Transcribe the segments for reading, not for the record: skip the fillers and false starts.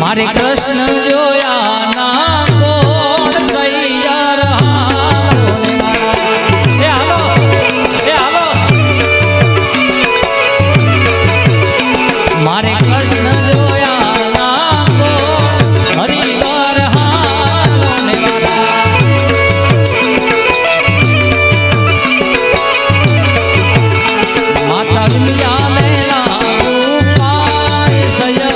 મારે કૃષ્ણ જોયા ના કોણ સૈયાર મારે કૃષ્ણ જોયા ના કોણ હરિવાર માતા દુનિયા મેલા ઉપાય સય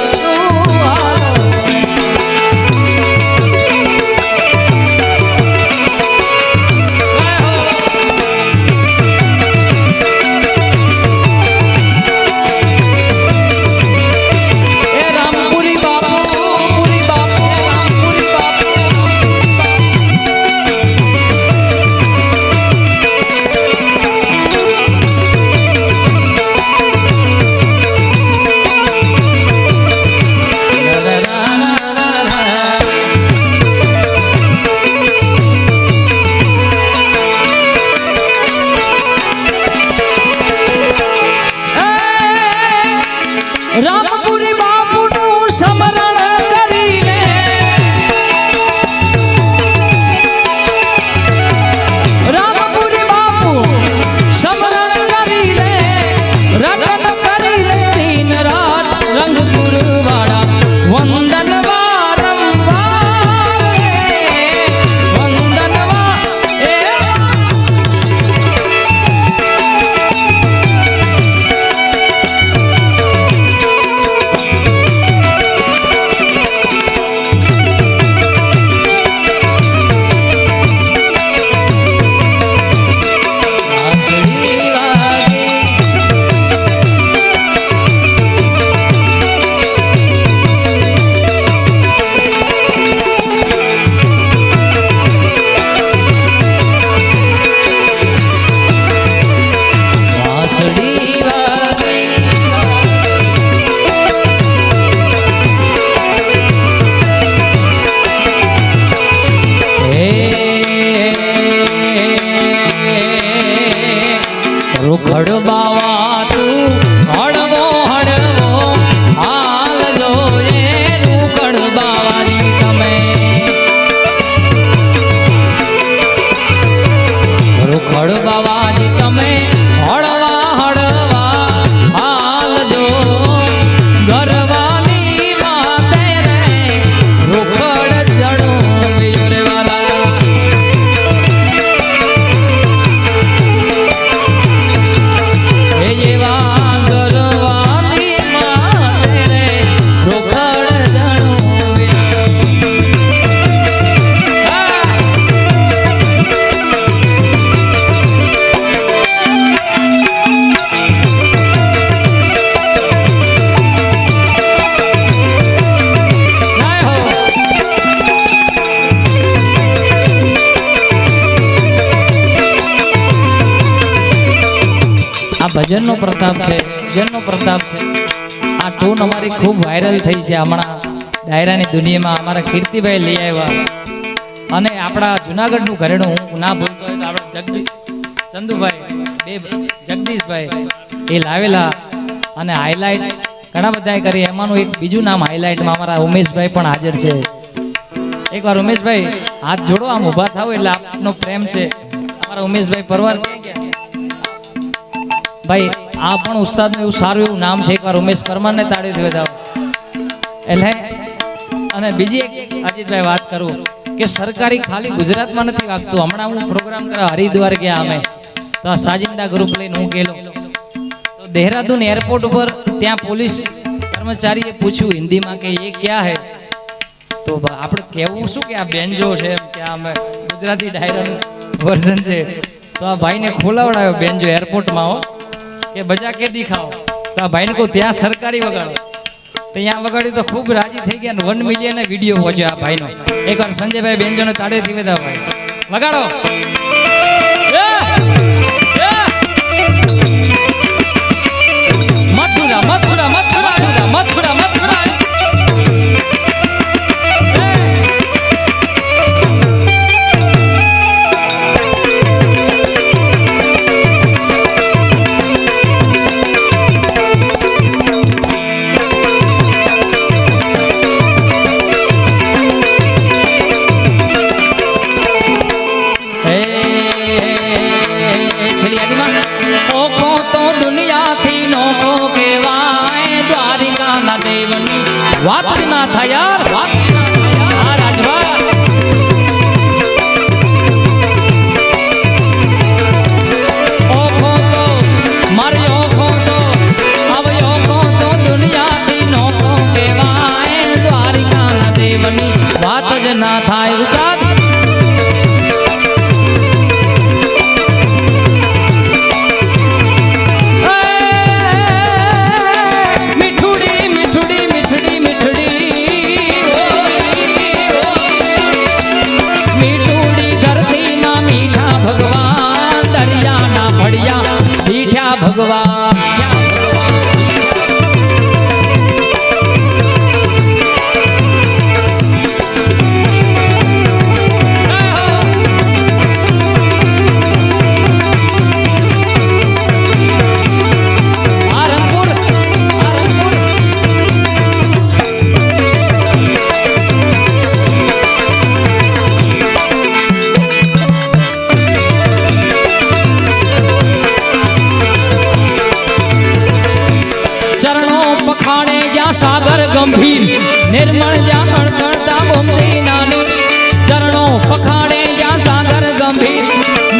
રામપુરી બાપુનું સ્મરણ કરીને રામપુરી બાપુ સ્મરણ કરીને રટન કરીને દિન રાત રંગપુર વાળા વંદન રૂખડ બાવા તું હળવો હળવો હાલ જોયે રૂખડ બાવાની તમે રૂખડ બાવાની તમે હળવા હળવા હાલ જો ગરવાની માતે રે રૂખડ જડો રે વાલા ભજનનો પ્રતાપ છે ભજનનો પ્રતાપ છે આ ટૂન અમારી ખૂબ વાયરલ થઈ છે હમણાં ડાયરાની દુનિયામાં અમારા કીર્તિભાઈ લઈ આવ્યા અને આપણા જુનાગઢનું ઘરેણું હું ના ભૂલતો હોય તો આપણા ચંદુભાઈ જગદીશભાઈ એ લાવેલા અને હાઇલાઇટ ઘણા બધાએ કરી એમાંનું એક બીજું નામ હાઇલાઇટમાં અમારા ઉમેશભાઈ પણ હાજર છે એકવાર ઉમેશભાઈ હાથ જોડો આમ ઊભા થાવ એટલે આપનો પ્રેમ છે અમારા ઉમેશભાઈ પરવાર ભાઈ આ પણ ઉસ્તાદનું એવું સારું એવું નામ છે એકવાર ઉમેશ પરમારને તાળીથી વધાવો એટલે અને બીજી એક અજીતભાઈ વાત કરું કે સરકારી ખાલી ગુજરાતમાં નથી વાગતું હમણાં હું પ્રોગ્રામ કરવા હરિદ્વાર ગયા અમે તો આ સાજિંદા ગ્રુપ લઈને હું ગયેલો તો દેહરાદૂન એરપોર્ટ ઉપર ત્યાં પોલીસ કર્મચારીએ પૂછ્યું હિન્દીમાં કે એ ક્યાં હે તો આપણે કહેવું શું કે આ બેન્જો છે કે અમે ગુજરાતી ડાયરાનું વર્ઝન છે તો આ ભાઈને ખોલાવડાયો બેન્જો એરપોર્ટમાં હો કે બજા કે દેખાઓ તો આ ભાઈને કહું ત્યાં સરકારી વગાડો તો ત્યાં વગાડ્યું તો ખૂબ રાજી થઈ ગયા 1 મિલિયન વિડીયો પહોંચ્યો આ ભાઈનો એકવાર સંજયભાઈ બેન્જોને તાળીથી વધાવો ભાઈ વગાડો મથુરા મથુરા મથુરા મથુરા મથુરા વાત જ ના થાય યાર, વાત જ ના થાય. આ રાજભા ઓખો તો મારી ઓખો તો હવે ઓખો તો દુનિયાથી નોખો કહેવાય. દ્વારિકાના દેવની વાત જ ના થાય. ઉસ્તાદ ભગવાન सागर गंभीर निर्मल जा खड़खड़ता घूमती नानी. चरणों पखाड़े जा सागर गंभीर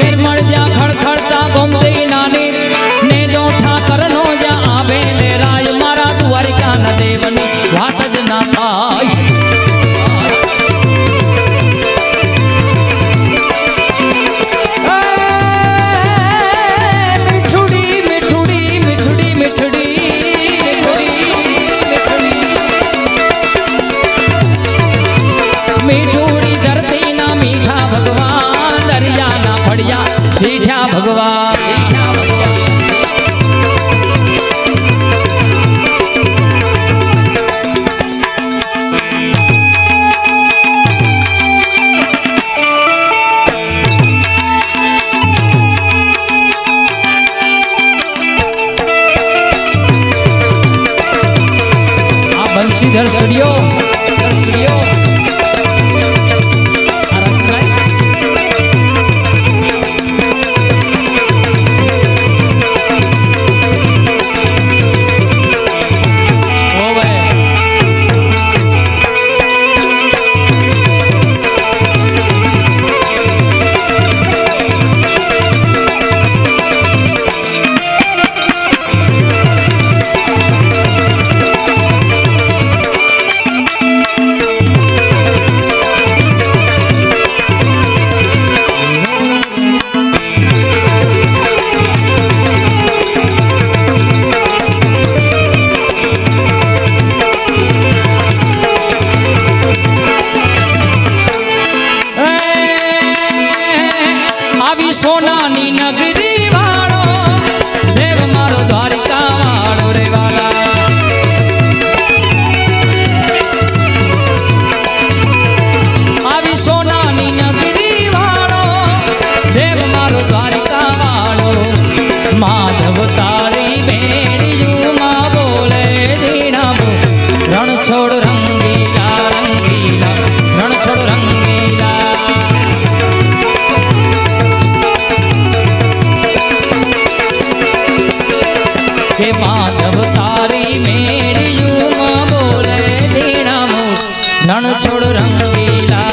निर्मल जा खड़खड़ता घूमती नानी. ने जो ठाकर नो जा आवे ले राय मारा द्वारिका न देवनी वात ज ना पाई. मिठुड़ी मिठुड़ी मिठुड़ी मिठुड़ी मीठूड़ी धरती ना मीठा भगवान. दरिया ना पड़िया मीठा भगवान. बंशीधर स्टूडियो सोनानी नगरी वालो देव मारो द्वारिका वालो रे वाला. आवी सोनानी नगरी वालो देव मारो द्वारिका वालो. माधव तारी बेड़ियू मां बोले दीना बो रण छोड़ रंगीला रंगीला रण छोड़ रंगीला. के माधव तारी मेरी यूं बोले दीना मो रण छोड़ रंगीला.